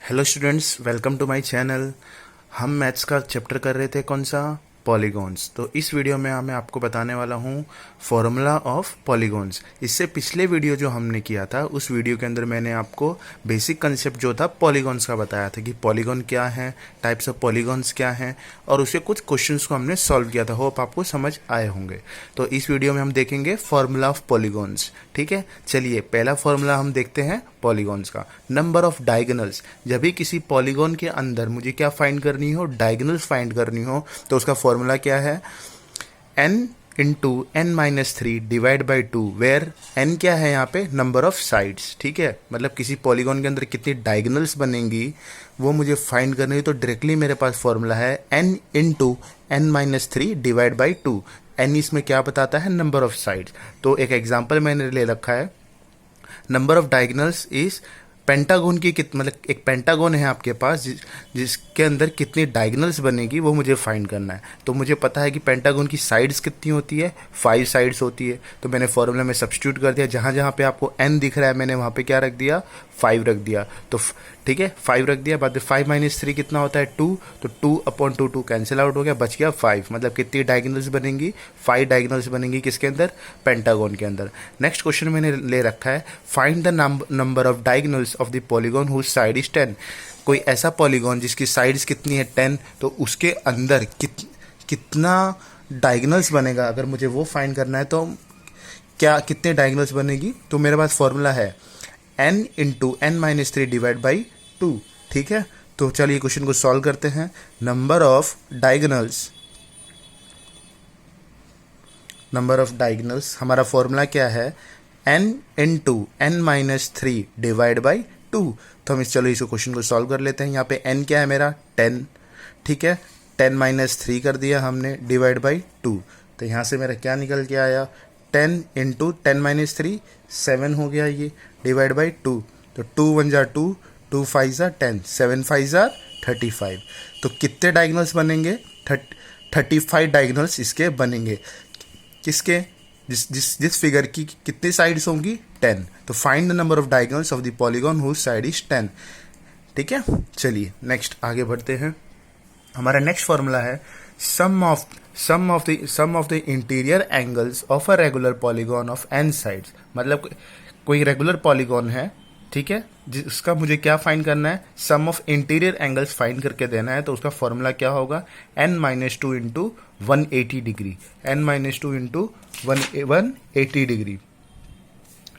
Hello students, welcome to my channel. हम maths का chapter कर रहे थे, कौन सा? पॉलीगॉन्स। तो इस वीडियो में मैं आपको बताने वाला हूँ फॉर्मूला ऑफ पॉलीगॉन्स। इससे पिछले वीडियो जो हमने किया था, उस वीडियो के अंदर मैंने आपको बेसिक कंसेप्ट जो था पॉलीगॉन्स का बताया था कि पॉलीगॉन क्या है, टाइप्स ऑफ पॉलीगॉन्स क्या हैं, और उसके कुछ क्वेश्चंस को हमने सॉल्व किया था। होप आपको समझ आए होंगे। तो इस वीडियो में हम देखेंगे फॉर्मूला ऑफ पॉलीगॉन्स। ठीक है, चलिए पहला फॉर्मूला हम देखते हैं पॉलीगॉन्स का। Number of diagonals. जब भी किसी पॉलीगॉन के अंदर मुझे क्या फाइंड करनी हो, डायगोनल्स फाइंड करनी हो, तो उसका फॉर्मूला क्या है? n into n minus three divide by two, where n क्या है यहाँ पे? Number of sides. ठीक है, मतलब किसी पॉलीगॉन के अंदर कितनी डायगोनल्स बनेंगी वो मुझे फाइंड करनी है। तो डायरेक्टली मेरे पास फॉर्मूला है n into n minus three divide by two. n इसमें क्या बताता है? Number of sides. तो एक एग्जाम्पल मैंने ले रखा है, number of diagonals is pentagon की मतलब एक पेंटागोन है आपके पास जिसके अंदर कितनी डायगोनल्स बनेगी वो मुझे फाइंड करना है। तो मुझे पता है कि पेंटागोन की साइड्स कितनी होती है, 5 साइड्स होती है। तो मैंने फॉर्मूला में सब्स्टिट्यूट कर दिया, जहाँ जहाँ पे आपको n दिख रहा है मैंने वहाँ पे क्या रख दिया? 5 रख दिया। तो ठीक है, 5 रख दिया। बाद में 5 माइनस 3 कितना होता है? 2। तो 2 अपॉन 2 2 कैंसिल आउट हो गया, बच गया 5। मतलब कितनी डायगोनल्स बनेंगी? 5 डायगोनल्स बनेंगी। किसके अंदर? पेंटागोन के अंदर। नेक्स्ट क्वेश्चन मैंने ले रखा है, find the number of diagonals of the polygon whose side is 10। कोई ऐसा पॉलीगॉन जिसकी साइड्स कितनी है? 10। तो उसके अंदर कितना डायगोनल्स बनेगा, अगर मुझे वो फाइंड करना है तो क्या कितने डायगोनल्स बनेगी? तो मेरे पास फॉर्मूला है n into n minus three divide by two. ठीक है, तो चलिए क्वेश्चन को सॉल्व करते हैं। नंबर ऑफ डायगोनल्स हमारा फॉर्मूला क्या है? n into n minus three divide by two. तो हम चलो इस क्वेश्चन को सॉल्व कर लेते हैं। यहाँ पे n क्या है मेरा? 10। ठीक है, 10 माइनस थ्री कर दिया हमने डिवाइड बाई टू। तो यहाँ से मेरा क्या निकल के आया? 10 इंटू 10 माइनस थ्री 7 हो गया ये, डिवाइड बाई टू। तो 2 1 जा 2, 2 5 जा 10, 7 5 जा 35। तो कितने डायगोनल्स बनेंगे? 35 डायगोनल्स इसके बनेंगे। किसके? जिस फिगर की कितनी साइड्स होंगी? 10। तो find the number of diagonals of the polygon whose side is 10। ठीक है, चलिए नेक्स्ट आगे बढ़ते हैं। हमारा नेक्स्ट फॉर्मूला है sum of the interior angles of a regular polygon of n sides. मतलब कोई रेगुलर पॉलीगॉन है, ठीक है, जिसका मुझे क्या फाइंड करना है? Sum of interior angles find करके देना है। तो उसका फॉर्मूला क्या होगा? n minus two into 180 degree. n minus two into 180 degree.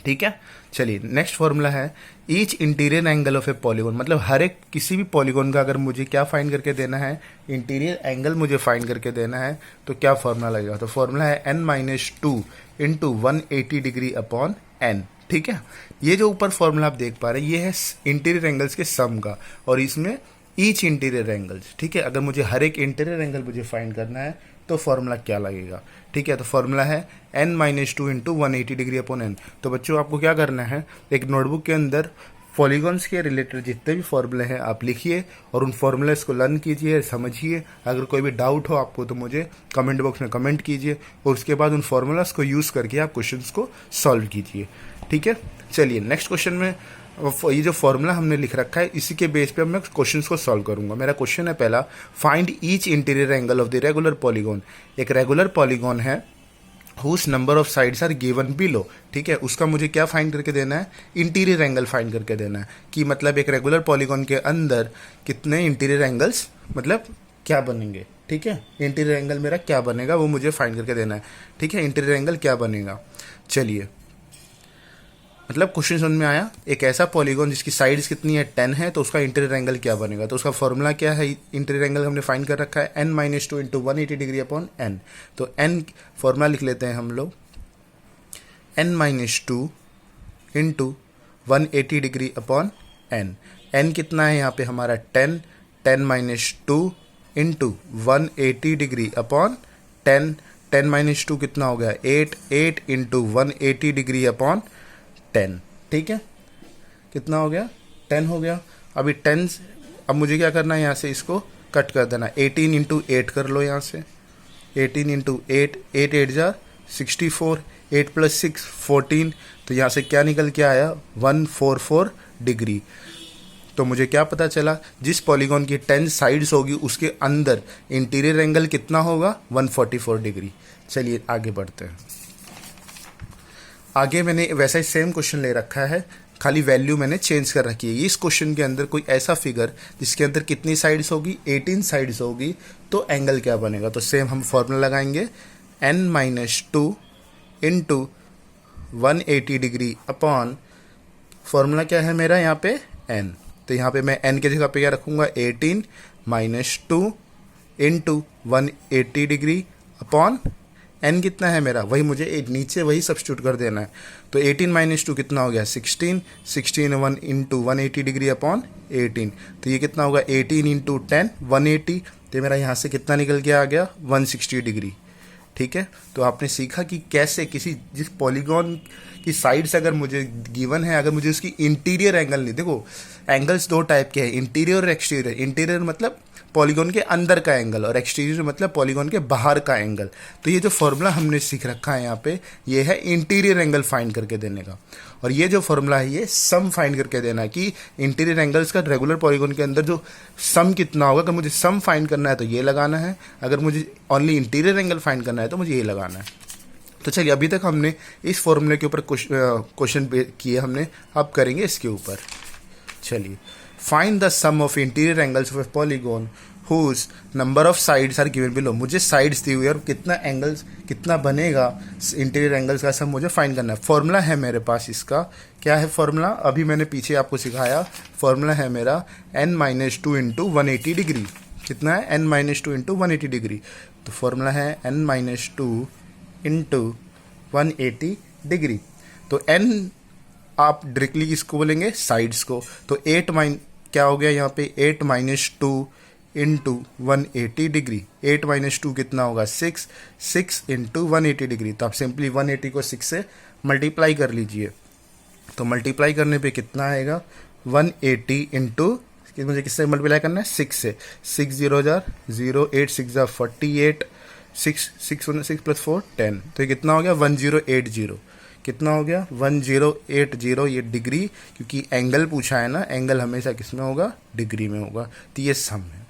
ठीक है, चलिए नेक्स्ट फॉर्मूला है each interior angle of a polygon. मतलब हर एक किसी भी पॉलीगॉन का अगर मुझे क्या फाइंड करके देना है? इंटीरियर एंगल मुझे फाइंड करके देना है। तो क्या फॉर्मूला लगेगा? तो फॉर्मूला है n minus two into 180 degree upon n। ठीक है, ये जो ऊपर फॉर्मूला आप देख पा रहे हैं ये है इंटीरियर एंगल्स के सम का, और इसमें ईच इंटीरियर एंगल्स। ठीक है, अगर मुझे हर एक इंटीरियर एंगल मुझे फाइंड करना है तो फॉर्मूला क्या लगेगा? ठीक है, तो फॉर्मूला है n minus two into 180 degree upon n। तो बच्चों आपको क्या करना है, एक नोटबुक के अंदर पॉलीगॉन्स के रिलेटेड जितने भी फॉर्मूले हैं आप लिखिए और उन फॉर्मूलेस को लर्न कीजिए, समझिए। अगर कोई भी डाउट हो आपको तो मुझे कमेंट बॉक्स में कमेंट कीजिए, और उसके बाद उन फॉर्मूलास को यूज़ करके आप क्वेश्चंस को सॉल्व कीजिए। ठीक है, चलिए नेक्स्ट क्वेश्चन में ये जो फॉर्मूला हमने लिख रखा है इसी के बेस पे मैं क्वेश्चंस को सॉल्व करूंगा। मेरा क्वेश्चन है पहला, find each interior angle of the regular polygon. एक रेगुलर पॉलीगॉन है whose number of sides are given below. ठीक है, उसका मुझे क्या फाइंड करके देना है? इंटीरियर एंगल फाइंड करके देना है। कि मतलब एक रेगुलर पॉलीगॉन के अंदर कितने इंटीरियर एंगल्स मतलब क्या बनेंगे। ठीक है, इंटीरियर एंगल मेरा क्या बनेगा वो मुझे फाइंड करके देना है। ठीक है, इंटीरियर एंगल क्या बनेगा? चलिए, मतलब क्वेश्चन समझ में आया। एक ऐसा पॉलीगॉन जिसकी साइड्स कितनी है? 10 है, तो उसका इंटीरियर एंगल क्या बनेगा? तो उसका फॉर्मूला क्या है? इंटीरियर एंगल हमने फाइंड कर रखा है n minus two into 180 degree upon n। तो n फॉर्मूला लिख लेते हैं हम लोग, n minus two into 180 degree upon n। n कितना है यहाँ पे हमारा? 10। 10 minus two into 180 degree upon 10। 10 minus two कितना हो गया? 8। 8 इंटू 180 डिग्री अपॉन 10। ठीक है, कितना हो गया? 10 हो गया। अभी 10, अब मुझे क्या करना है? यहाँ से इसको कट कर देना। 18 इंटू 8 कर लो यहाँ से। 18 इंटू 8, 8 8 जा 64, 8 प्लस 6 14। तो यहाँ से क्या निकल के आया? 144 डिग्री। तो मुझे क्या पता चला, जिस पॉलीगॉन की 10 साइड्स होगी उसके अंदर इंटीरियर एंगल कितना होगा, 144 डिग्री। चलिए आगे बढ़ते हैं। आगे मैंने वैसा ही सेम क्वेश्चन ले रखा है, खाली वैल्यू मैंने चेंज कर रखी है। इस क्वेश्चन के अंदर कोई ऐसा फिगर जिसके अंदर कितनी साइड्स होगी, 18 साइड्स होगी, तो एंगल क्या बनेगा। तो सेम हम फॉर्मूला लगाएंगे, n-2 into 180 degree upon, formula क्या है मेरा यहाँ पे n। तो यहाँ पे मैं n के जगह पे क्या रखूँगा, 18 - 2 इंटू 180 डिग्री अपॉन n कितना है मेरा, वही मुझे नीचे वही सब्स्टिट्यूट कर देना है। तो 18 - 2 कितना हो गया, 16, 1 इंटू 180 डिग्री अपॉन 18। तो ये कितना होगा, 18 इंटू 10 180। तो मेरा यहाँ से कितना निकल के आ गया, 160 डिग्री। ठीक है, तो आपने सीखा कि कैसे किसी जिस पॉलीगॉन की साइड्स अगर मुझे गिवन है, अगर मुझे उसकी इंटीरियर एंगल नहीं, देखो एंगल्स दो टाइप के हैं, इंटीरियर और एक्सटीरियर। इंटीरियर मतलब पॉलीगॉन के अंदर का एंगल और एक्सटीरियर मतलब पॉलीगॉन के बाहर का एंगल। तो ये जो फॉर्मूला हमने सीख रखा है यहाँ पे, ये है इंटीरियर एंगल फाइंड करके देने का। और ये जो फॉर्मूला है ये सम फाइंड करके देना है कि इंटीरियर एंगल्स का रेगुलर पॉलीगॉन के अंदर जो सम कितना होगा। अगर मुझे सम फाइंड करना है तो ये लगाना है, अगर मुझे ओनली इंटीरियर एंगल फाइंड करना है तो मुझे ये लगाना है। तो चलिए अभी तक हमने इस फॉर्मूले के ऊपर क्वेश्चन किए हमने, अब करेंगे इसके ऊपर। चलिए, find the sum of interior angles of a polygon whose number of sides are given below. मुझे साइड्स दी हुई है और कितना एंगल्स कितना बनेगा इंटीरियर एंगल्स का सम मुझे फाइंड करना है। फॉर्मूला है मेरे पास इसका, क्या है फॉर्मूला, अभी मैंने पीछे आपको सिखाया। फॉर्मूला है मेरा n-2 इंटू 180 डिग्री। कितना है, n-2 इंटू 180 डिग्री। तो फॉर्मूला है n-2 इंटू 180 डिग्री। तो n आप डायरेक्टली किसको बोलेंगे, साइड्स को। तो 8 क्या हो गया यहाँ पे, 8 - 2 इंटू 180 डिग्री। 8 - 2 कितना होगा, 6, 6 इंटू 180 डिग्री। तो आप सिंपली 180 को 6 से मल्टीप्लाई कर लीजिए। तो मल्टीप्लाई करने पे कितना आएगा, 180 इंटू, मुझे किससे मल्टीप्लाई करना है, 6 से। 6 0 0, 8 6 48, 6 6 + 4 10। तो ये कितना हो गया, 1080। कितना हो गया, 1080 ये डिग्री, क्योंकि एंगल पूछा है ना, एंगल हमेशा किस में होगा, डिग्री में होगा। तो ये सम है।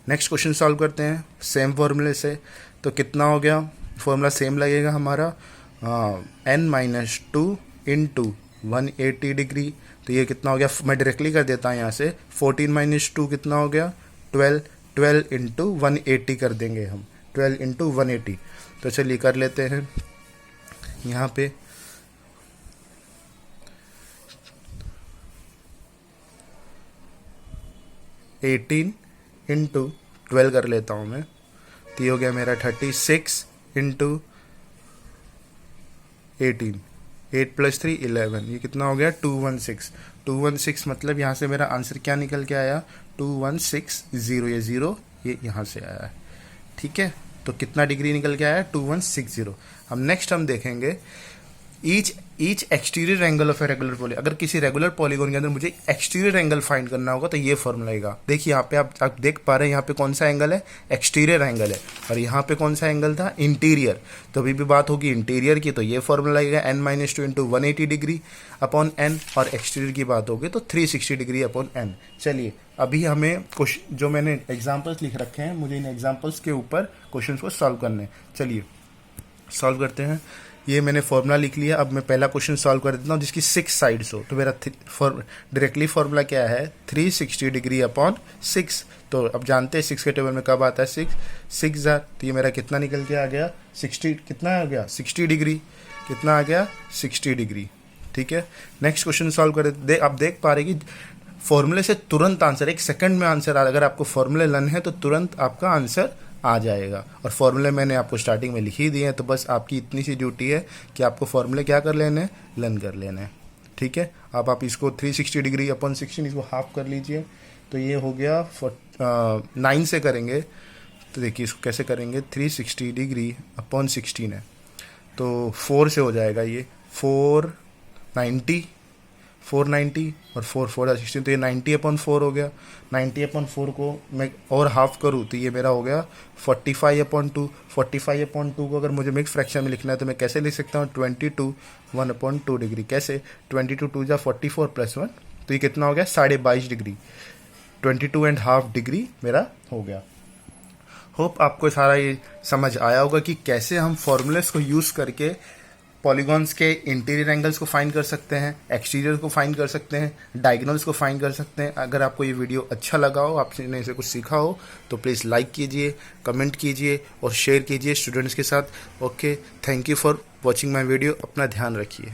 नेक्स्ट क्वेश्चन सॉल्व करते हैं सेम फॉर्मूले से। तो कितना हो गया, फॉर्मूला सेम लगेगा हमारा, n-2 इंटू 180 डिग्री। तो ये कितना हो गया, मैं डायरेक्टली कर देता हूँ यहाँ से। 14 - 2 कितना हो गया, 12, 12 इंटू 180 कर देंगे हम, 12 इंटू 180। तो चलिए कर लेते हैं यहाँ पे। एटीन इंटू 12 कर लेता हूँ मैं। तो ये हो गया मेरा 36 इंटू 18, 8 + 3 11। ये कितना हो गया, 216। 216 मतलब यहाँ से मेरा आंसर क्या निकल के आया, 2160। ये 0 ये यहाँ से आया है। ठीक है, तो कितना डिग्री निकल के आया, 2160। हम नेक्स्ट हम देखेंगे each exterior angle of a regular polygon. अगर किसी रेगुलर पॉलीगॉन के अंदर मुझे एक्सटीरियर एंगल फाइंड करना होगा तो ये फॉर्मूला आएगा। देखिए यहाँ पे आप देख पा रहे हैं, यहाँ पे कौन सा एंगल है, एक्सटीरियर एंगल है, और यहाँ पे कौन सा एंगल था, इंटीरियर। तो अभी भी बात होगी इंटीरियर की, तो ये फॉर्मूला आएगा n-2 into 180 degree upon n, और एक्सटीरियर की बात होगी तो 360 डिग्री अपॉन n। चलिए अभी हमें कुछ जो मैंने एग्जाम्पल्स लिख रखे हैं, मुझे इन एग्जाम्पल्स के ऊपर क्वेश्चन को सॉल्व करने हैं। चलिए सॉल्व करते हैं। ये मैंने फॉर्मूला लिख लिया। अब मैं पहला क्वेश्चन सॉल्व कर देता हूँ जिसकी 6 साइड्स हो। तो मेरा डायरेक्टली फॉर्मूला क्या है, 360 डिग्री अपॉन 6। तो अब जानते हैं 6 के टेबल में कब आता है, 6 6 जार। तो ये मेरा कितना निकल के आ गया, 60, कितना आ गया, 60 डिग्री। कितना आ गया, 60 डिग्री। ठीक है, नेक्स्ट क्वेश्चन सॉल्व कर आप देख पा रहे कि फॉर्मूले से तुरंत आंसर, 1 सेकंड में आंसर आ रहा है। अगर आपको फॉर्मूले लर्न है तो तुरंत आपका आंसर आ जाएगा। और फॉर्मूले मैंने आपको स्टार्टिंग में लिख ही दिए हैं, तो बस आपकी इतनी सी ड्यूटी है कि आपको फॉर्मूले क्या कर लेने हैं, लर्न कर लेने हैं। ठीक है, अब आप इसको 360 डिग्री अपॉन 16 इसको हाफ कर लीजिए। तो ये हो गया 9 से करेंगे। तो देखिए इसको कैसे करेंगे, 360 डिग्री अपॉन 16 है तो 4 से हो जाएगा ये 490 और 4 4 16। तो ये 90/4 हो गया। 90/4 को मैं और हाफ करूँ तो ये मेरा हो गया 45/2। 45/2 को अगर मुझे मिक्स फ्रैक्शन में लिखना है तो मैं कैसे लिख सकता हूँ, 22 1/2 डिग्री। कैसे, 22 2 जा 44 + 1 तो ये कितना हो गया 22.5 डिग्री, 22.5 डिग्री मेरा हो गया। होप आपको सारा ये समझ आया होगा कि कैसे हम फॉर्मूलेस को यूज़ करके पॉलीगॉन्स के इंटीरियर एंगल्स को फाइंड कर सकते हैं, एक्सटीरियर को फाइंड कर सकते हैं, डायगोनल्स को फाइंड कर सकते हैं। अगर आपको ये वीडियो अच्छा लगा हो, आपने इसे कुछ सीखा हो, तो प्लीज़ लाइक कीजिए, कमेंट कीजिए और शेयर कीजिए स्टूडेंट्स के साथ। Okay, thank you for watching my video. अपना ध्यान रखिए।